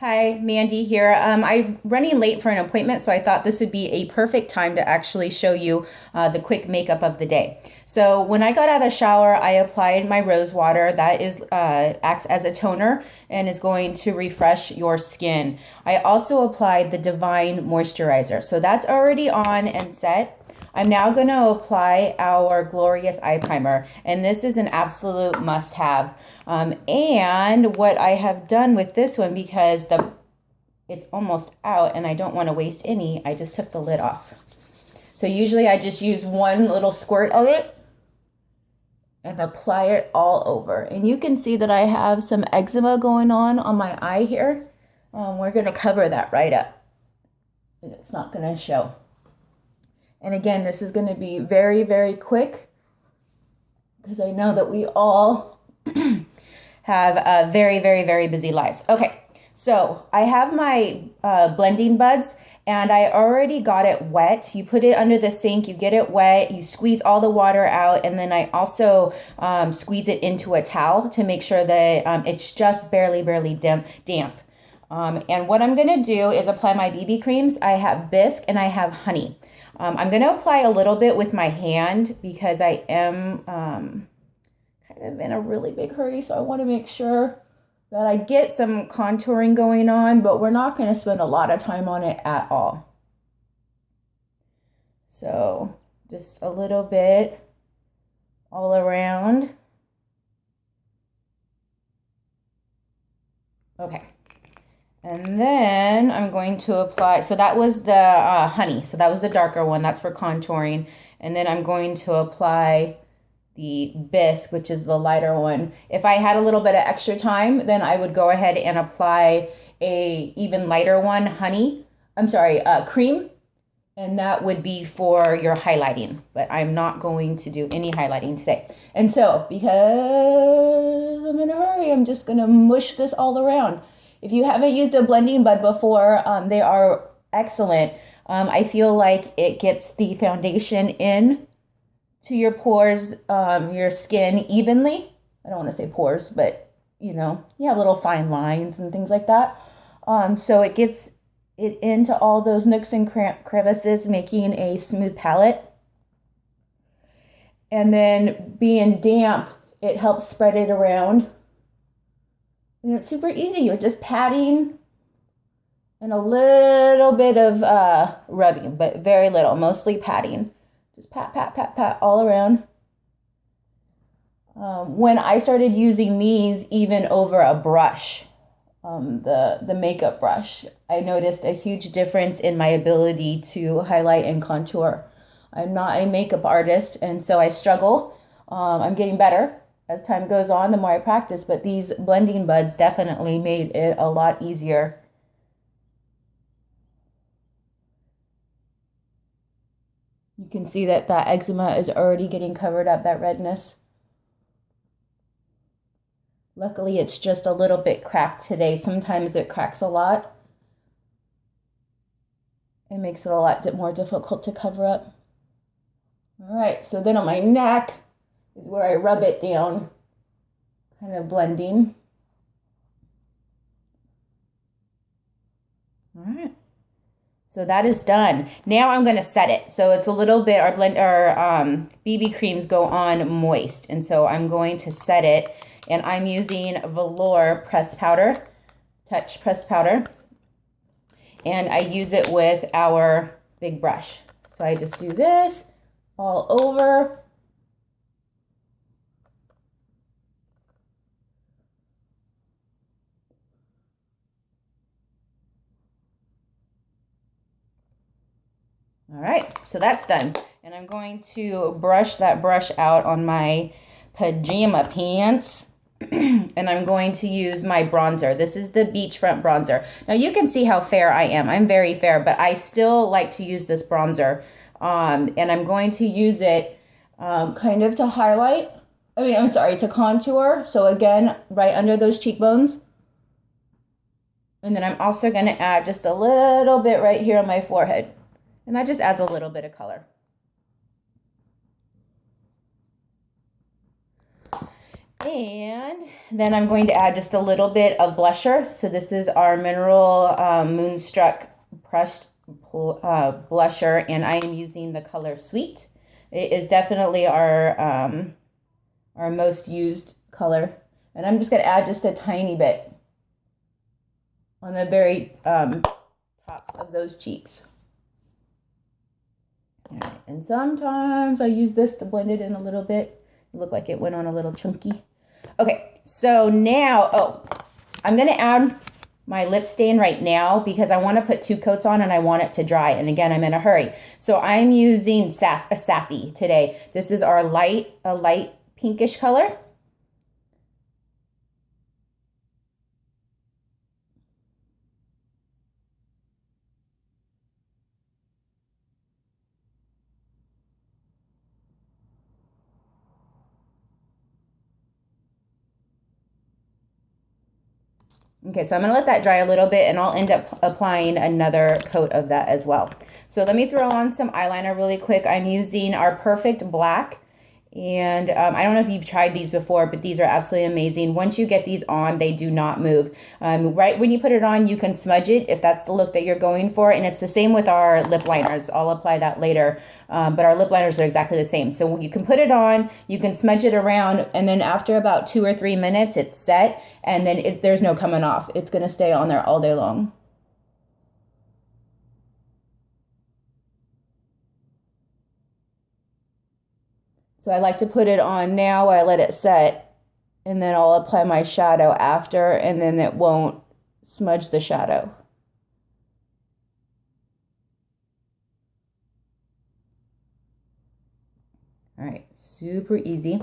Hi, Mandy here. I'm running late for an appointment, so I thought this would be a perfect time to actually show you the quick makeup of the day. So when I got out of the shower, I applied my rose water. That is acts as a toner and is going to refresh your skin. I also applied the Divine Moisturizer. So that's already on and set. I'm now going to apply our Glorious Eye Primer, and this is an absolute must-have. And what I have done with this one, because it's almost out and I don't want to waste any, I just took the lid off. So usually I just use one little squirt of it and apply it all over. And you can see that I have some eczema going on my eye here. We're going to cover that right up, and it's not going to show. And again, this is going to be very, very quick because I know that we all have very, very, very busy lives. Okay, so I have my blending buds and I already got it wet. You put it under the sink, you get it wet, you squeeze all the water out, and then I also squeeze it into a towel to make sure that it's just barely, barely damp. And what I'm gonna do is apply my BB creams. I have Bisque and I have honey. I'm gonna apply a little bit with my hand because I am kind of in a really big hurry, so I wanna make sure that I get some contouring going on, but we're not gonna spend a lot of time on it at all. So just a little bit all around. Okay. And then I'm going to apply, so that was the honey. So that was the darker one. That's for contouring. And then I'm going to apply the Bisque, which is the lighter one. If I had a little bit of extra time, then I would go ahead and apply a even lighter one, cream. And that would be for your highlighting. But I'm not going to do any highlighting today. And so, because I'm in a hurry, I'm just going to mush this all around. If you haven't used a blending bud before, they are excellent. I feel like it gets the foundation in to your pores, your skin evenly. I don't want to say pores, but you have little fine lines and things like that. So it gets it into all those nooks and crevices, making a smooth palette. And then being damp, it helps spread it around. And it's super easy. You're just patting and a little bit of rubbing, but very little, mostly patting. Just pat, pat, pat, pat all around. When I started using these even over a brush, the makeup brush, I noticed a huge difference in my ability to highlight and contour. I'm not a makeup artist, and so I struggle. I'm getting better as time goes on, the more I practice, but these blending buds definitely made it a lot easier. You can see that eczema is already getting covered up, that redness. Luckily, it's just a little bit cracked today. Sometimes it cracks a lot. It makes it a lot more difficult to cover up. All right, so then on my neck is where I rub it down, kind of blending. All right. So that is done. Now I'm going to set it. So it's a little bit, our BB creams go on moist. And so I'm going to set it. And I'm using Velour pressed powder, Touch pressed powder. And I use it with our big brush. So I just do this all over. All right, so that's done. And I'm going to brush that brush out on my pajama pants. And I'm going to use my bronzer. This is the Beachfront bronzer. Now you can see how fair I am. I'm very fair, but I still like to use this bronzer. And I'm going to use it kind of to highlight. To contour. So again, right under those cheekbones. And then I'm also going to add just a little bit right here on my forehead. And that just adds a little bit of color. And then I'm going to add just a little bit of blusher. So this is our Mineral Moonstruck Brushed Blusher, and I am using the color Sweet. It is definitely our most used color. And I'm just going to add just a tiny bit on the very tops of those cheeks. All right. And sometimes I use this to blend it in a little bit. It looked like it went on a little chunky. Okay, so now, I'm going to add my lip stain right now because I want to put 2 coats on and I want it to dry. And again, I'm in a hurry. So I'm using a Sappy today. This is our light pinkish color. Okay, so I'm gonna let that dry a little bit and I'll end up applying another coat of that as well. So let me throw on some eyeliner really quick. I'm using our Perfect Black. And I don't know if you've tried these before, but these are absolutely amazing. Once you get these on, they do not move. Right when you put it on, you can smudge it if that's the look that you're going for. And it's the same with our lip liners. I'll apply that later. But our lip liners are exactly the same. So you can put it on, you can smudge it around, and then after about 2 or 3 minutes, it's set. And then there's no coming off. It's going to stay on there all day long. So I like to put it on now, I let it set, and then I'll apply my shadow after, and then it won't smudge the shadow. All right, super easy.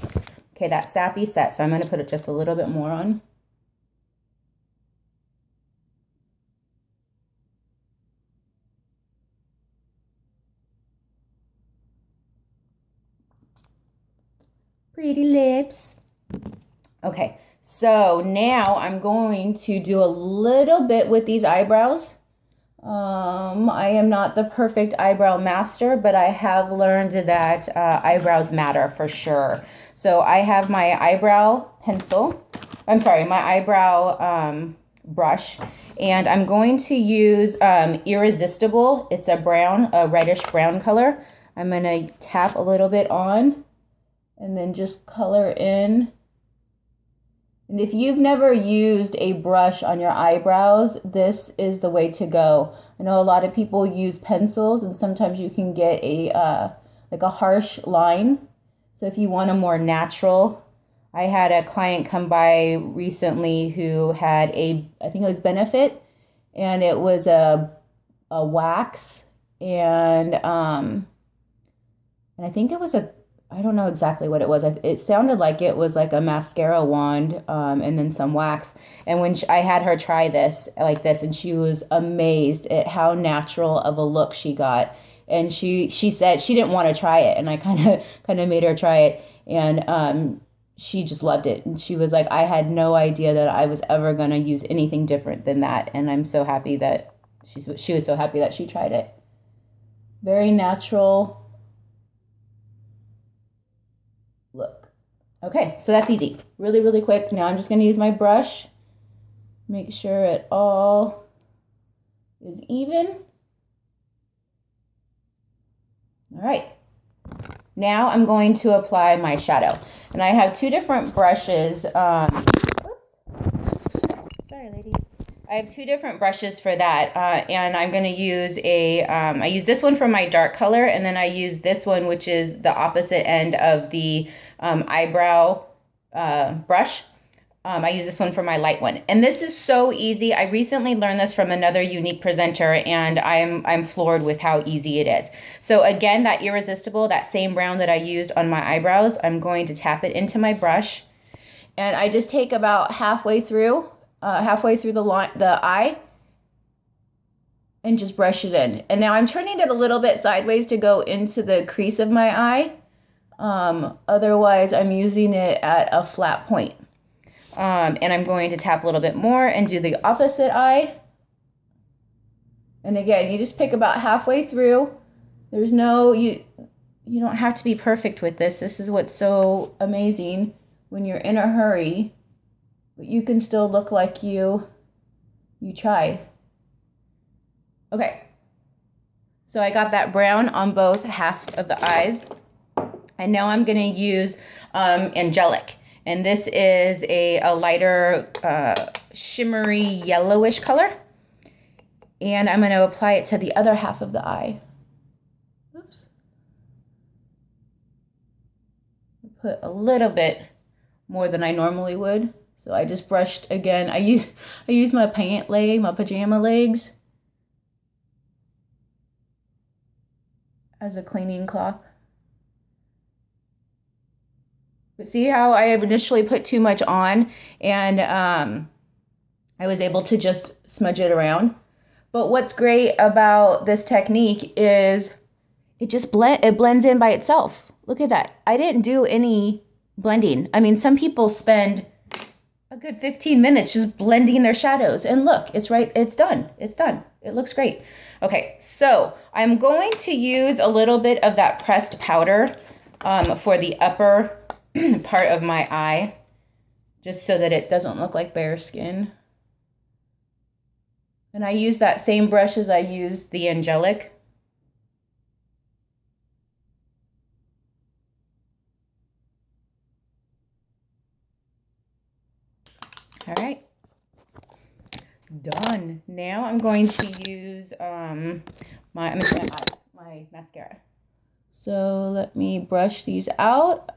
Okay, that Sappy set, so I'm going to put it just a little bit more on. Pretty lips. Okay, so now I'm going to do a little bit with these eyebrows. I am not the perfect eyebrow master, but I have learned that eyebrows matter for sure. So I have my eyebrow pencil. I'm sorry, my eyebrow brush, and I'm going to use Irresistible. It's a reddish brown color. I'm going to tap a little bit on and then just color in. And if you've never used a brush on your eyebrows, this is the way to go. I know a lot of people use pencils, and sometimes you can get like a harsh line. So if you want a more natural, I had a client come by recently who had I think it was Benefit, and it was a wax, and I think it was I don't know exactly what it was. It sounded like it was like a mascara wand, and then some wax. And when I had her try this like this, and she was amazed at how natural of a look she got. And she said she didn't want to try it, and I kind of made her try it, and she just loved it. And she was like, I had no idea that I was ever gonna use anything different than that. And I'm so happy that she was so happy that she tried it. Very natural look. Okay, so that's easy. Really, really quick. Now I'm just going to use my brush. Make sure it all is even. All right. Now I'm going to apply my shadow. And I have 2 different brushes. Whoops. Sorry, ladies. I have 2 different brushes for that, and I'm going to use I use this one for my dark color, and then I use this one, which is the opposite end of the eyebrow brush. I use this one for my light one, and this is so easy. I recently learned this from another unique presenter, and I'm floored with how easy it is. So again, that Irresistible, that same brown that I used on my eyebrows, I'm going to tap it into my brush, and I just take about halfway through the eye, and just brush it in. And now I'm turning it a little bit sideways to go into the crease of my eye. Otherwise, I'm using it at a flat point. And I'm going to tap a little bit more and do the opposite eye. And again, you just pick about halfway through. You don't have to be perfect with this. This is what's so amazing when you're in a hurry, but you can still look like you tried. Okay, so I got that brown on both half of the eyes. And now I'm gonna use Angelic. And this is a lighter shimmery yellowish color. And I'm gonna apply it to the other half of the eye. Oops. Put a little bit more than I normally would. So I just brushed again. I use my pajama legs as a cleaning cloth. But see how I initially put too much on and I was able to just smudge it around. But what's great about this technique is it blends in by itself. Look at that. I didn't do any blending. I mean, some people spend a good 15 minutes just blending their shadows. And look, it's done. It's done. It looks great. Okay, so I'm going to use a little bit of that pressed powder for the upper part of my eye, just so that it doesn't look like bare skin. And I use that same brush as I used the Angelic. All right, done. Now I'm going to use my mascara. So let me brush these out.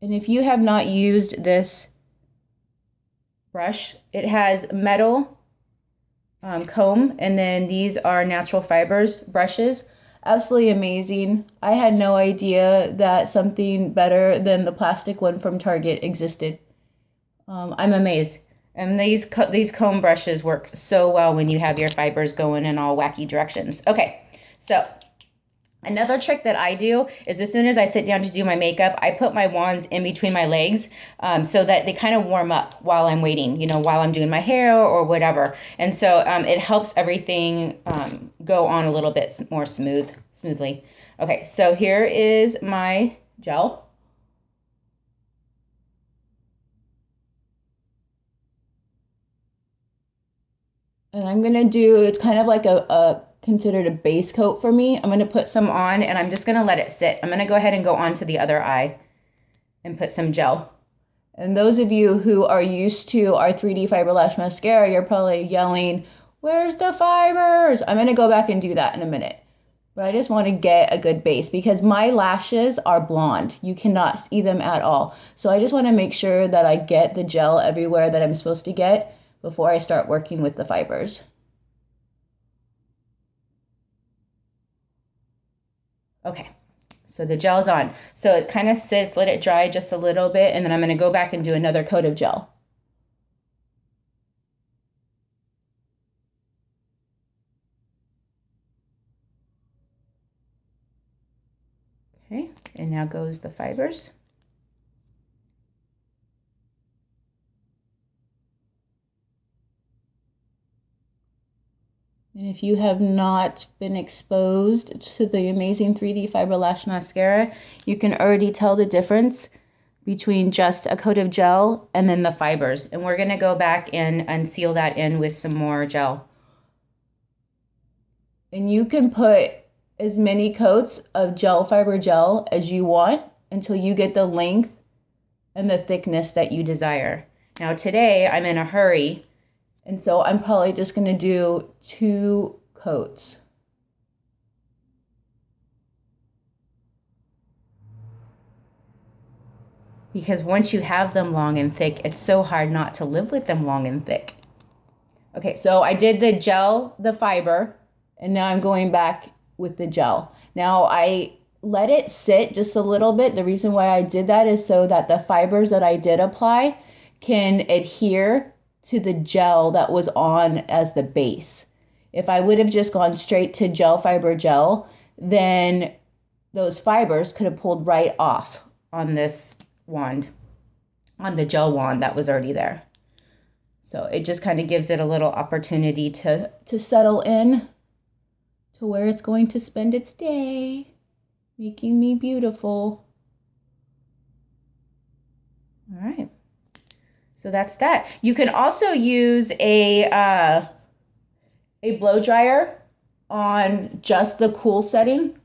And if you have not used this brush, it has metal comb, and then these are natural fibers brushes. Absolutely amazing. I had no idea that something better than the plastic one from Target existed. I'm amazed. And these comb brushes work so well when you have your fibers going in all wacky directions. Okay, so another trick that I do is as soon as I sit down to do my makeup, I put my wands in between my legs so that they kind of warm up while I'm waiting, while I'm doing my hair or whatever. And so it helps everything go on a little bit more smoothly. Okay, so here is my gel. And I'm going to do, it's kind of like considered a base coat for me. I'm going to put some on and I'm just going to let it sit. I'm going to go ahead and go on to the other eye and put some gel. And those of you who are used to our 3D Fiber Lash Mascara, you're probably yelling, "Where's the fibers?" I'm going to go back and do that in a minute. But I just want to get a good base because my lashes are blonde. You cannot see them at all. So I just want to make sure that I get the gel everywhere that I'm supposed to get before I start working with the fibers. Okay, so the gel's on. So it kind of sits, let it dry just a little bit, and then I'm going to go back and do another coat of gel. Okay, and now goes the fibers. And if you have not been exposed to the amazing 3D Fiber Lash Mascara, you can already tell the difference between just a coat of gel and then the fibers. And we're gonna go back and seal that in with some more gel. And you can put as many coats of gel fiber gel as you want until you get the length and the thickness that you desire. Now today I'm in a hurry, and so I'm probably just going to do 2 coats. Because once you have them long and thick, it's so hard not to live with them long and thick. Okay, so I did the gel, the fiber, and now I'm going back with the gel. Now I let it sit just a little bit. The reason why I did that is so that the fibers that I did apply can adhere to the gel that was on as the base. If I would have just gone straight to gel fiber gel, then those fibers could have pulled right off on this wand, on the gel wand that was already there. So it just kind of gives it a little opportunity to settle in to where it's going to spend its day, making me beautiful. All right. So that's that. You can also use a blow dryer on just the cool setting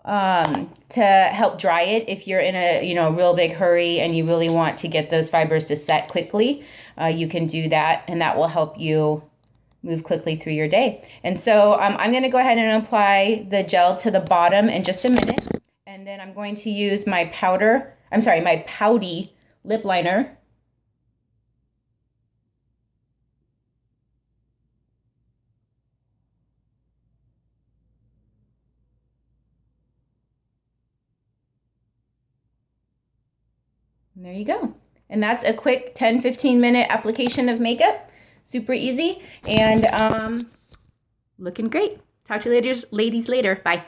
to help dry it if you're in a real big hurry and you really want to get those fibers to set quickly. You can do that, and that will help you move quickly through your day. And so I'm going to go ahead and apply the gel to the bottom in just a minute, and then I'm going to use my pouty lip liner. And there you go. And that's a quick 10-15 minute application of makeup. Super easy and looking great. Talk to you ladies later. Bye.